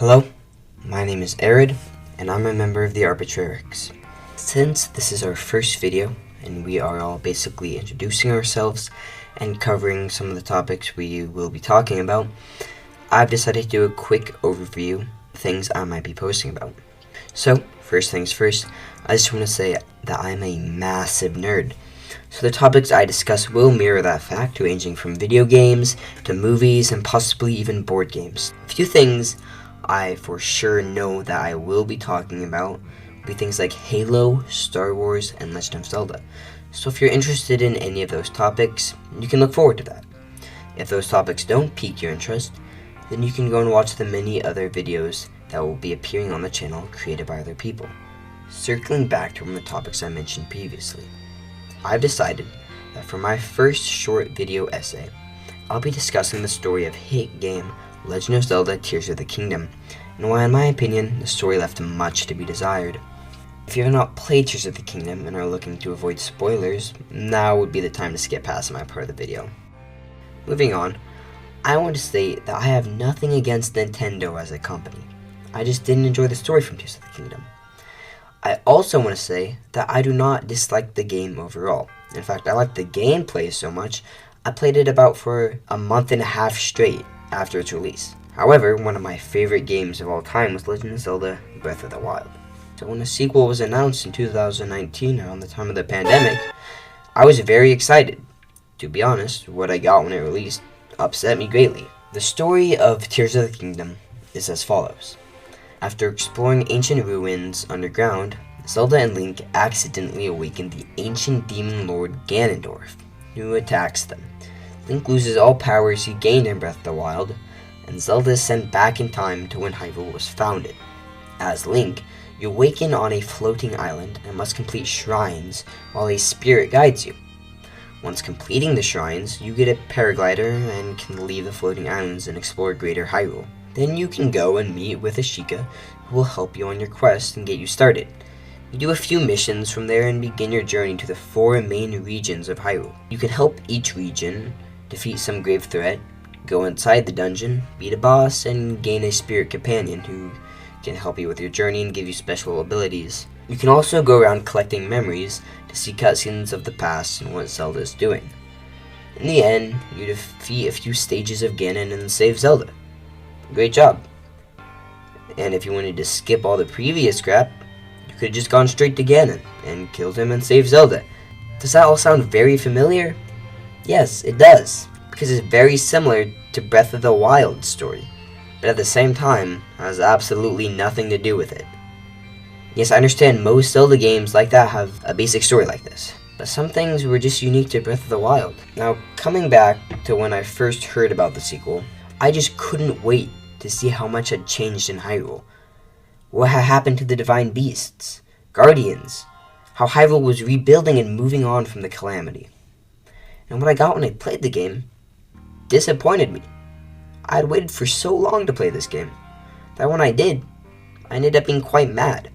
Hello, my name is Ered, and I'm a member of the Arbitrarics. Since this is our first video, and we are all basically introducing ourselves and covering some of the topics we will be talking about, I've decided to do a quick overview of things I might be posting about. So, first things first, I just want to say that I'm a massive nerd. So the topics I discuss will mirror that fact, ranging from video games to movies and possibly even board games. A few things I for sure know that I will be talking about will be things like Halo, Star Wars, and Legend of Zelda. So if you're interested in any of those topics, you can look forward to that. If those topics don't pique your interest, then you can go and watch the many other videos that will be appearing on the channel created by other people. Circling back to one of the topics I mentioned previously, I've decided that for my first short video essay, I'll be discussing the story of hit game Legend of Zelda Tears of the Kingdom, and why in my opinion the story left much to be desired. If you have not played Tears of the Kingdom and are looking to avoid spoilers, now would be the time to skip past my part of the video. Moving on, I want to state that I have nothing against Nintendo as a company. I just didn't enjoy the story from Tears of the Kingdom. I also want to say that I do not dislike the game overall. In fact, I like the gameplay so much, I played it about for a month and a half straight after its release. However, one of my favorite games of all time was Legend of Zelda Breath of the Wild. So when the sequel was announced in 2019, around the time of the pandemic, I was very excited. To be honest, what I got when it released upset me greatly. The story of Tears of the Kingdom is as follows. After exploring ancient ruins underground, Zelda and Link accidentally awaken the ancient demon lord Ganondorf, who attacks them. Link loses all powers he gained in Breath of the Wild, and Zelda is sent back in time to when Hyrule was founded. As Link, you awaken on a floating island and must complete shrines while a spirit guides you. Once completing the shrines, you get a paraglider and can leave the floating islands and explore Greater Hyrule. Then you can go and meet with Ashika, who will help you on your quest and get you started. You do a few missions from there and begin your journey to the 4 main regions of Hyrule. You can help each region defeat some grave threat, go inside the dungeon, beat a boss, and gain a spirit companion who can help you with your journey and give you special abilities. You can also go around collecting memories to see cutscenes of the past and what Zelda is doing. In the end, you defeat a few stages of Ganon and save Zelda. Great job. And if you wanted to skip all the previous crap, you could have just gone straight to Ganon and killed him and saved Zelda. Does that all sound very familiar? Yes, it does, because it's very similar to Breath of the Wild story, but at the same time, has absolutely nothing to do with it. Yes, I understand most Zelda games like that have a basic story like this, but some things were just unique to Breath of the Wild. Now, coming back to when I first heard about the sequel, I just couldn't wait to see how much had changed in Hyrule. What had happened to the divine beasts, guardians, how Hyrule was rebuilding and moving on from the calamity. And what I got when I played the game disappointed me. I had waited for so long to play this game that when I did, I ended up being quite mad.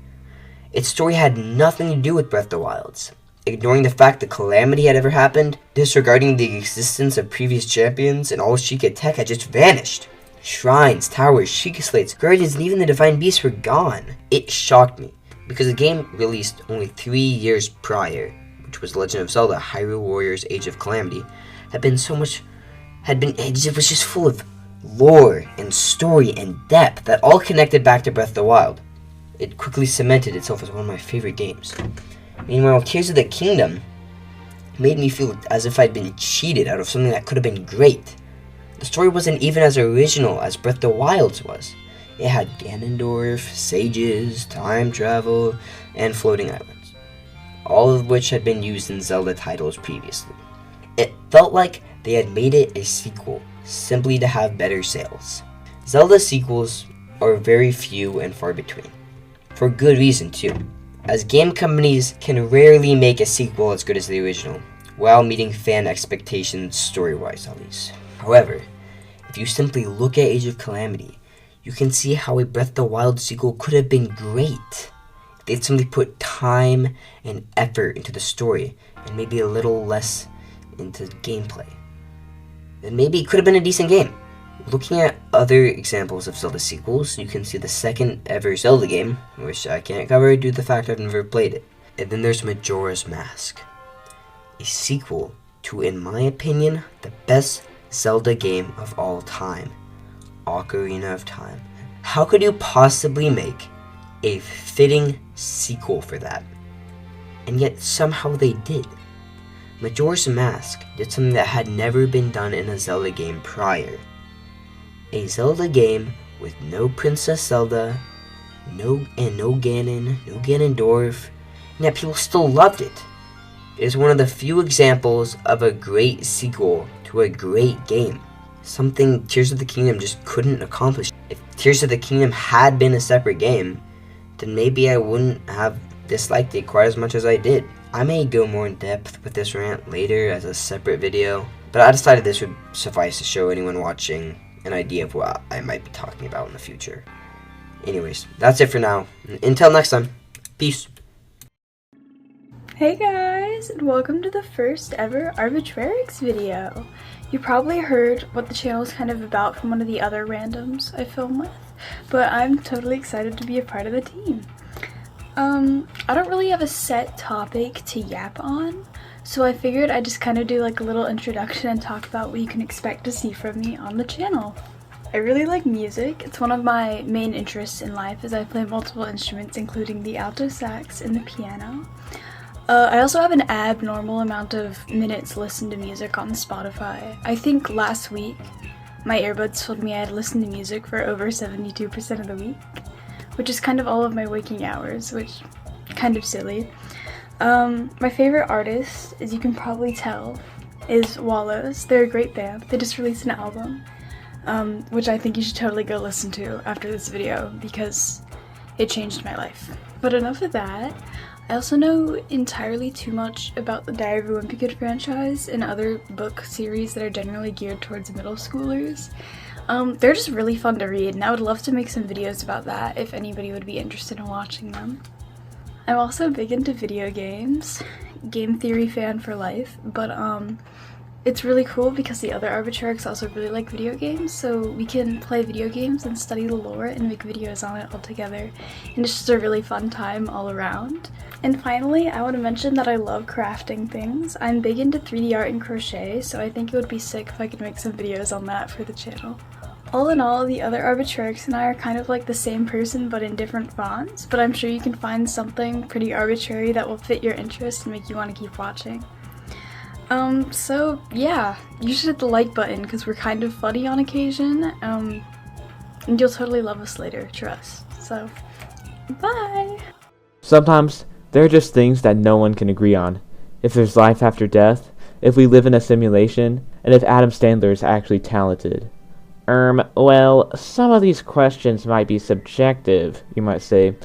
Its story had nothing to do with Breath of the Wild's, ignoring the fact the calamity had ever happened, disregarding the existence of previous champions, and all Sheikah tech had just vanished. Shrines, towers, Sheikah slates, guardians, and even the divine beasts were gone. It shocked me, because the game released only 3 years prior, which was Legend of Zelda Hyrule Warriors Age of Calamity, it was just full of lore and story and depth that all connected back to Breath of the Wild. It quickly cemented itself as one of my favorite games. Meanwhile, Tears of the Kingdom made me feel as if I'd been cheated out of something that could have been great. The story wasn't even as original as Breath of the Wild's was. It had Ganondorf, sages, time travel, and floating islands, all of which had been used in Zelda titles previously. It felt like they had made it a sequel simply to have better sales. Zelda sequels are very few and far between, for good reason too, as game companies can rarely make a sequel as good as the original, while meeting fan expectations story-wise at least. However, if you simply look at Age of Calamity, you can see how a Breath of the Wild sequel could have been great if they'd simply put time and effort into the story and maybe a little less into gameplay. Then maybe it could have been a decent game. Looking at other examples of Zelda sequels, you can see the second ever Zelda game, which I can't cover due to the fact I've never played it. And then there's Majora's Mask, a sequel to, in my opinion, the best Zelda game of all time, Ocarina of Time. How could you possibly make a fitting sequel for that? And yet somehow they did. Majora's Mask did something that had never been done in a Zelda game prior. A Zelda game with no Princess Zelda, no Ganon, no Ganondorf, and yet people still loved it. It is one of the few examples of a great sequel to a great game. Something Tears of the Kingdom just couldn't accomplish. If Tears of the Kingdom had been a separate game, then maybe I wouldn't have disliked it quite as much as I did. I may go more in depth with this rant later as a separate video, but I decided this would suffice to show anyone watching an idea of what I might be talking about in the future. Anyways, that's it for now. Until next time, peace. Hey guys, and welcome to the first ever Arbitrarics video. You probably heard what the channel is kind of about from one of the other randoms I film with, but I'm totally excited to be a part of the team. I don't really have a set topic to yap on, so I figured I'd just kind of do like a little introduction and talk about what you can expect to see from me on the channel. I really like music. It's one of my main interests in life as I play multiple instruments including the alto sax and the piano. I also have an abnormal amount of minutes listened to music on Spotify. I think last week my earbuds told me I had listened to music for over 72% of the week, which is kind of all of my waking hours, which is kind of silly. My favorite artist, as you can probably tell, is Wallows. They're a great band. They just released an album, which I think you should totally go listen to after this video because it changed my life. But enough of that. I also know entirely too much about the Diary of a Wimpy Kid franchise and other book series that are generally geared towards middle schoolers. They're just really fun to read, and I would love to make some videos about that if anybody would be interested in watching them. I'm also big into video games, game theory fan for life, but it's really cool because the other arbitrarics also really like video games, so we can play video games and study the lore and make videos on it all together, and it's just a really fun time all around. And finally, I want to mention that I love crafting things. I'm big into 3D art and crochet, so I think it would be sick if I could make some videos on that for the channel. All in all, the other arbitrarics and I are kind of like the same person but in different fonts, but I'm sure you can find something pretty arbitrary that will fit your interest and make you want to keep watching. So yeah, you should hit the like button because we're kind of funny on occasion, and you'll totally love us later, trust. So, bye! Sometimes there are just things that no one can agree on. If there's life after death, if we live in a simulation, and if Adam Sandler is actually talented. Well, some of these questions might be subjective, you might say.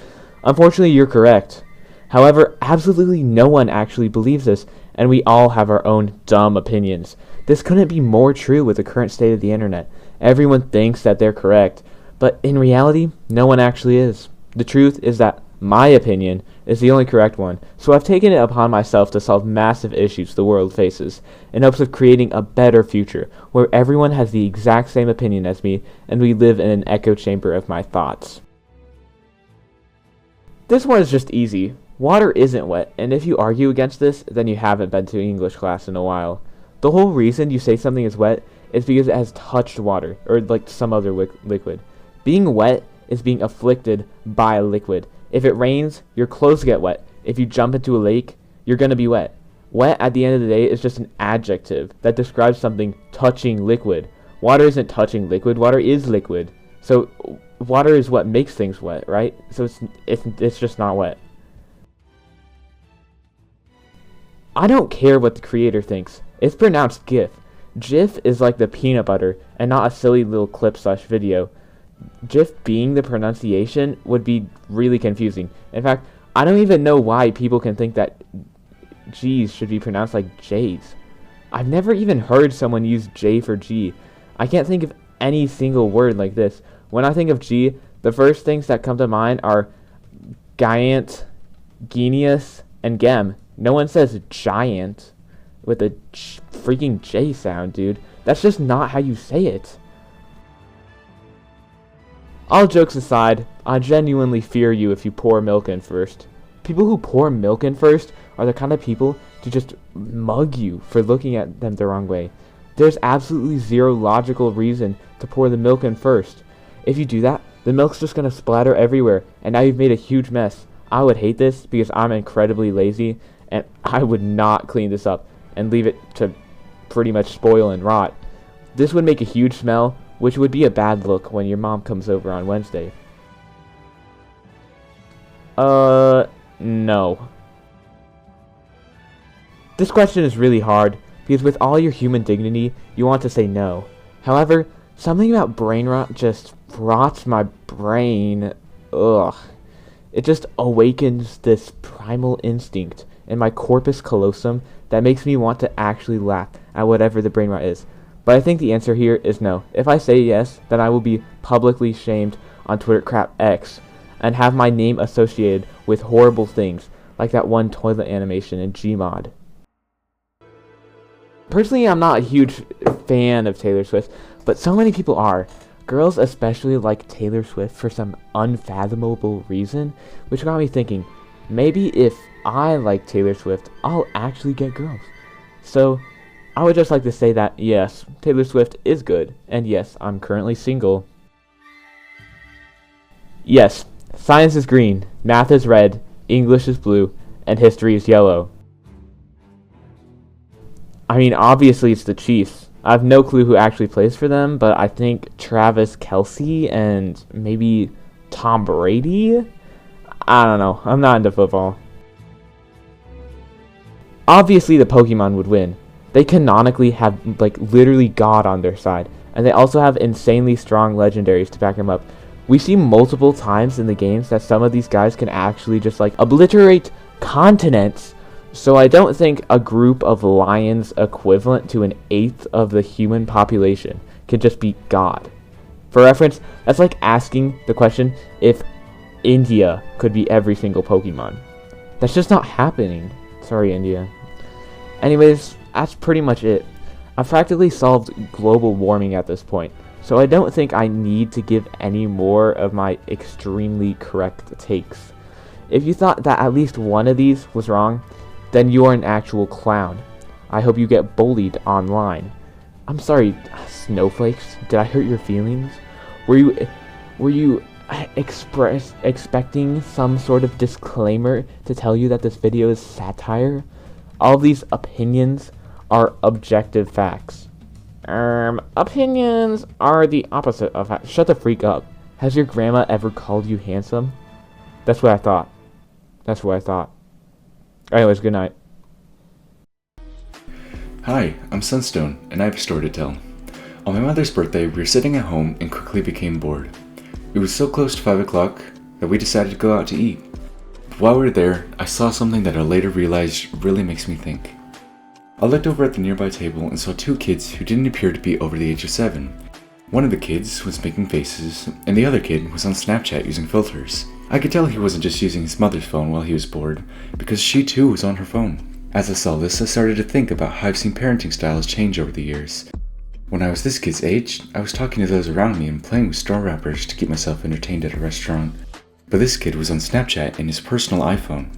Unfortunately, you're correct. However, absolutely no one actually believes this, and we all have our own dumb opinions. This couldn't be more true with the current state of the internet. Everyone thinks that they're correct, but in reality, no one actually is. The truth is that my opinion is the only correct one, so I've taken it upon myself to solve massive issues the world faces, in hopes of creating a better future, where everyone has the exact same opinion as me, and we live in an echo chamber of my thoughts. This one is just easy. Water isn't wet, and if you argue against this, then you haven't been to English class in a while. The whole reason you say something is wet is because it has touched water, or like some other liquid. Being wet is being afflicted by a liquid. If it rains, your clothes get wet. If you jump into a lake, you're going to be wet. Wet, at the end of the day, is just an adjective that describes something touching liquid. Water isn't touching liquid, water is liquid. So, water is what makes things wet, right? So it's just not wet. I don't care what the creator thinks. It's pronounced GIF. GIF is like the peanut butter, and not a silly little clip/video. GIF being the pronunciation would be really confusing. In fact, I don't even know why people can think that G's should be pronounced like J's. I've never even heard someone use J for G. I can't think of any single word like this. When I think of G, the first things that come to mind are giant, genius, and gem. No one says giant with a freaking J sound, dude. That's just not how you say it. All jokes aside, I genuinely fear you if you pour milk in first. People who pour milk in first are the kind of people to just mug you for looking at them the wrong way. There's absolutely zero logical reason to pour the milk in first. If you do that, the milk's just gonna splatter everywhere, and now you've made a huge mess. I would hate this because I'm incredibly lazy, and I would not clean this up and leave it to pretty much spoil and rot. This would make a huge smell, which would be a bad look when your mom comes over on Wednesday. No. This question is really hard, because with all your human dignity, you want to say no. However, something about brain rot just rots my brain. Ugh. It just awakens this primal instinct in my corpus callosum that makes me want to actually laugh at whatever the brain rot is. But I think the answer here is no. If I say yes, then I will be publicly shamed on Twitter crap X and have my name associated with horrible things like that one toilet animation in Gmod. Personally, I'm not a huge fan of Taylor Swift, but so many people are. Girls especially like Taylor Swift for some unfathomable reason, which got me thinking, maybe if I like Taylor Swift, I'll actually get girls. So, I would just like to say that, yes, Taylor Swift is good, and yes, I'm currently single. Yes, science is green, math is red, English is blue, and history is yellow. I mean, obviously it's the Chiefs. I have no clue who actually plays for them, but I think Travis Kelce and maybe Tom Brady? I don't know. I'm not into football. Obviously the Pokemon would win. They canonically have, literally God on their side. And they also have insanely strong legendaries to back them up. We see multiple times in the games that some of these guys can actually just, obliterate continents. So I don't think a group of lions equivalent to an eighth of the human population can just beat God. For reference, that's like asking the question if India could be every single Pokemon. That's just not happening. Sorry, India. Anyways, that's pretty much it. I've practically solved global warming at this point, so I don't think I need to give any more of my extremely correct takes. If you thought that at least one of these was wrong, then you are an actual clown. I hope you get bullied online. I'm sorry, snowflakes, did I hurt your feelings? Were you expecting some sort of disclaimer to tell you that this video is satire? All of these opinions are objective facts. Opinions are the opposite of facts. Shut the freak up. Has your grandma ever called you handsome? That's what I thought. Anyways, good night. Hi, I'm Sunstone, and I have a story to tell. On my mother's birthday, we were sitting at home and quickly became bored. It was so close to 5 o'clock that we decided to go out to eat. But while we were there, I saw something that I later realized really makes me think. I looked over at the nearby table and saw two kids who didn't appear to be over the age of 7. One of the kids was making faces, and the other kid was on Snapchat using filters. I could tell he wasn't just using his mother's phone while he was bored, because she too was on her phone. As I saw this, I started to think about how I've seen parenting styles change over the years. When I was this kid's age, I was talking to those around me and playing with straw wrappers to keep myself entertained at a restaurant. But this kid was on Snapchat in his personal iPhone.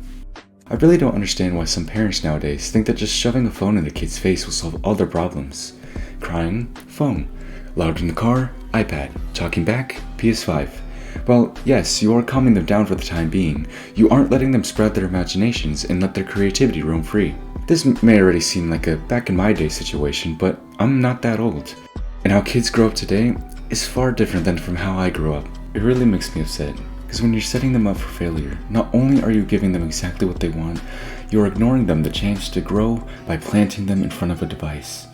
I really don't understand why some parents nowadays think that just shoving a phone in a kid's face will solve all their problems. Crying? Phone. Loud in the car? iPad. Talking back? PS5. Well, yes, you are calming them down for the time being. You aren't letting them spread their imaginations and let their creativity roam free. This may already seem like a back in my day situation, but I'm not that old. And how kids grow up today is far different than from how I grew up. It really makes me upset, because when you're setting them up for failure, not only are you giving them exactly what they want, you're ignoring them the chance to grow by planting them in front of a device.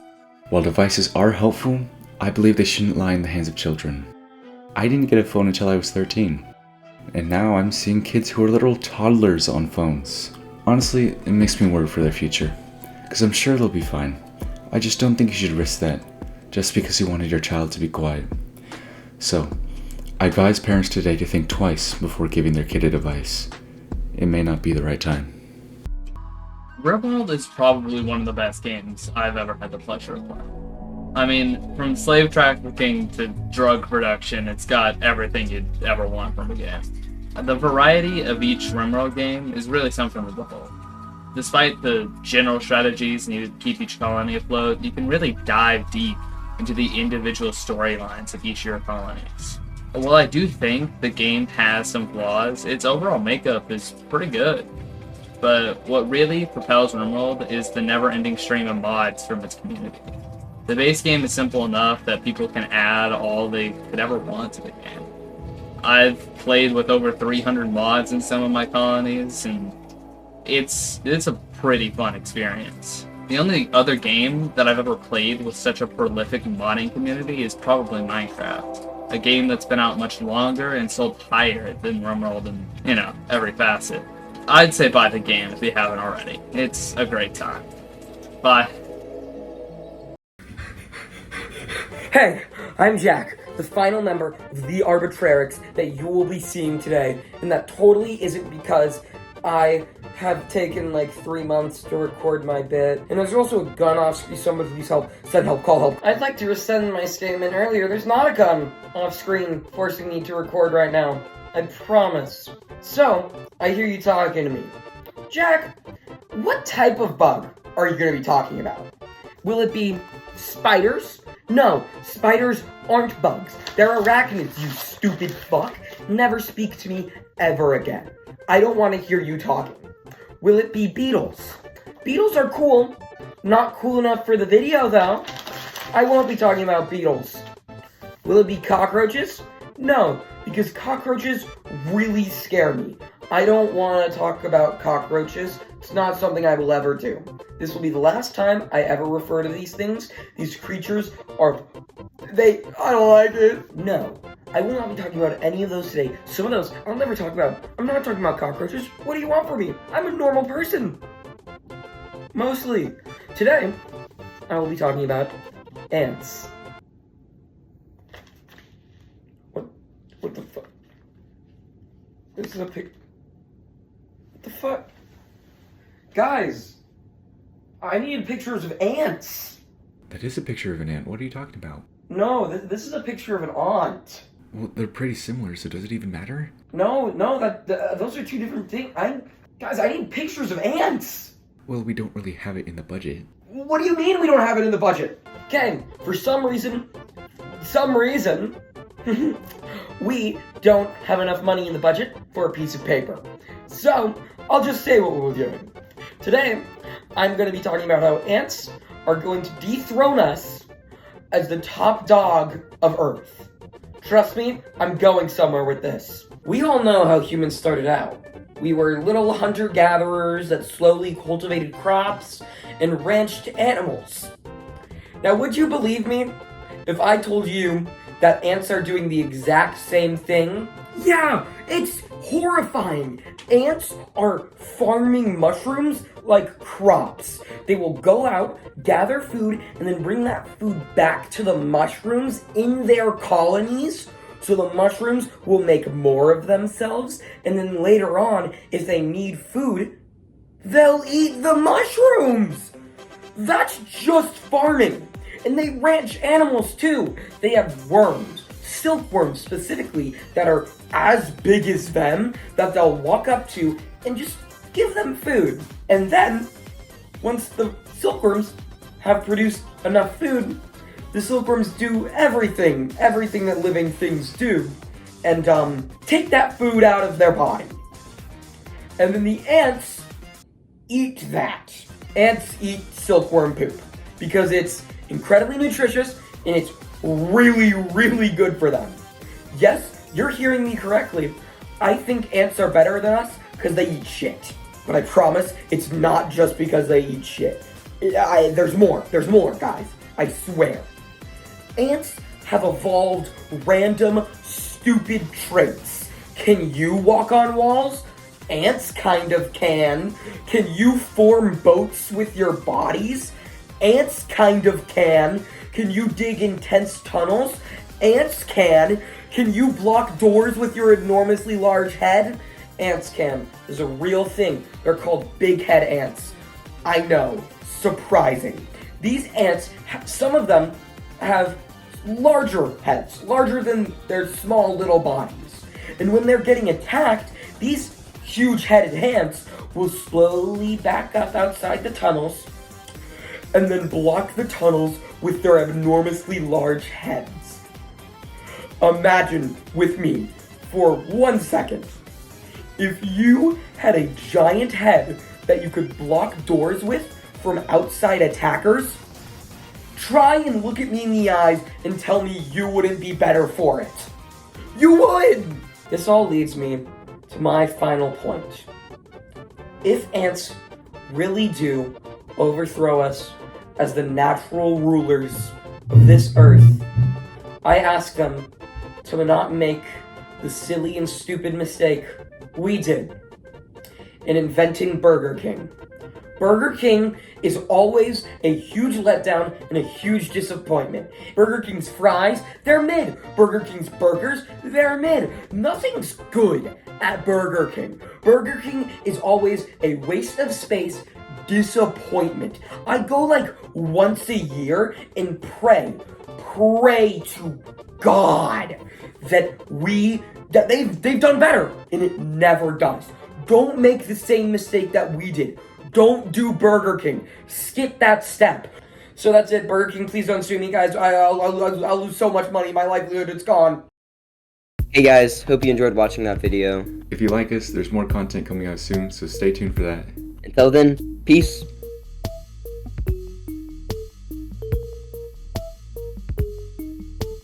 While devices are helpful, I believe they shouldn't lie in the hands of children. I didn't get a phone until I was 13, and now I'm seeing kids who are literal toddlers on phones. Honestly, it makes me worry for their future, because I'm sure they'll be fine. I just don't think you should risk that, just because you wanted your child to be quiet. So, I advise parents today to think twice before giving their kid a device. It may not be the right time. Red Wild is probably one of the best games I've ever had the pleasure of playing. I mean, from slave trafficking to drug production, it's got everything you'd ever want from a game. The variety of each RimWorld game is really something to behold. Despite the general strategies needed to keep each colony afloat, you can really dive deep into the individual storylines of each of your colonies. While I do think the game has some flaws, its overall makeup is pretty good. But what really propels RimWorld is the never-ending stream of mods from its community. The base game is simple enough that people can add all they could ever want to the game. I've played with over 300 mods in some of my colonies, and it's a pretty fun experience. The only other game that I've ever played with such a prolific modding community is probably Minecraft, a game that's been out much longer and sold higher than RimWorld in, every facet. I'd say buy the game if you haven't already. It's a great time. Bye. Hey, I'm Jack, the final member of the Arbitrarics that you will be seeing today, and that totally isn't because I have taken like 3 months to record my bit, and there's also a gun off screen. Somebody please help, send help, call help. I'd like to rescind my statement earlier. There's not a gun off screen forcing me to record right now. I promise. So, I hear you talking to me. Jack, what type of bug are you going to be talking about? Will it be spiders? No, spiders aren't bugs. They're arachnids, you stupid fuck. Never speak to me ever again. I don't want to hear you talking. Will it be beetles? Beetles are cool. Not cool enough for the video, though. I won't be talking about beetles. Will it be cockroaches? No, because cockroaches really scare me. I don't want to talk about cockroaches. It's not something I will ever do. This will be the last time I ever refer to these things. These creatures are... I don't like it. No, I will not be talking about any of those today. Some of those I'll never talk about. I'm not talking about cockroaches. What do you want from me? I'm a normal person. Mostly. Today, I will be talking about ants. What the fuck? This is a pic... What the fuck? Guys, I need pictures of ants. That is a picture of an ant. What are you talking about? No, this is a picture of an aunt. Well, they're pretty similar, so does it even matter? No, those are two different things. Guys, I need pictures of ants. Well, we don't really have it in the budget. What do you mean we don't have it in the budget? Okay, for some reason, we don't have enough money in the budget for a piece of paper. So, I'll just say what we're doing. Today, I'm going to be talking about how ants are going to dethrone us as the top dog of Earth. Trust me, I'm going somewhere with this. We all know how humans started out. We were little hunter-gatherers that slowly cultivated crops and ranched animals. Now, would you believe me if I told you that ants are doing the exact same thing? Yeah, it's horrifying. Ants are farming mushrooms like crops. They will go out, gather food, and then bring that food back to the mushrooms in their colonies. So the mushrooms will make more of themselves, and then later on, if they need food, they'll eat the mushrooms. That's just farming. And they ranch animals too. They have worms, silkworms specifically, that are as big as them, that they'll walk up to and just give them food. And then, once the silkworms have produced enough food, the silkworms do everything that living things do, and take that food out of their body. And then the ants eat that. Ants eat silkworm poop because it's incredibly nutritious and it's really, really good for them. Yes, you're hearing me correctly. I think ants are better than us because they eat shit. But I promise it's not just because they eat shit. There's more, guys. I swear. Ants have evolved random, stupid traits. Can you walk on walls? Ants kind of can. Can you form boats with your bodies? Ants kind of can. Can you dig intense tunnels? Ants can. Can you block doors with your enormously large head? Ants can. There's a real thing. They're called big head ants. I know. Surprising. These ants, some of them have larger heads, larger than their small little bodies. And when they're getting attacked, these huge-headed ants will slowly back up outside the tunnels and then block the tunnels with their enormously large heads. Imagine with me for 1 second, if you had a giant head that you could block doors with from outside attackers, try and look at me in the eyes and tell me you wouldn't be better for it. You would! This all leads me to my final point. If ants really do overthrow us as the natural rulers of this earth, I ask them to not make the silly and stupid mistake we did in inventing Burger King. Burger King is always a huge letdown and a huge disappointment. Burger King's fries, they're mid. Burger King's burgers, they're mid. Nothing's good at Burger King. Burger King is always a waste of space, disappointment. I go like once a year and pray to God that they've done better, and it never does. Don't make the same mistake that we did. Don't do Burger King. Skip that step. So that's it, Burger King. Please don't sue me, guys. I'll lose so much money. My livelihood, it's gone. Hey guys, hope you enjoyed watching that video. If you like us, there's more content coming out soon, so stay tuned for that. Until then, peace.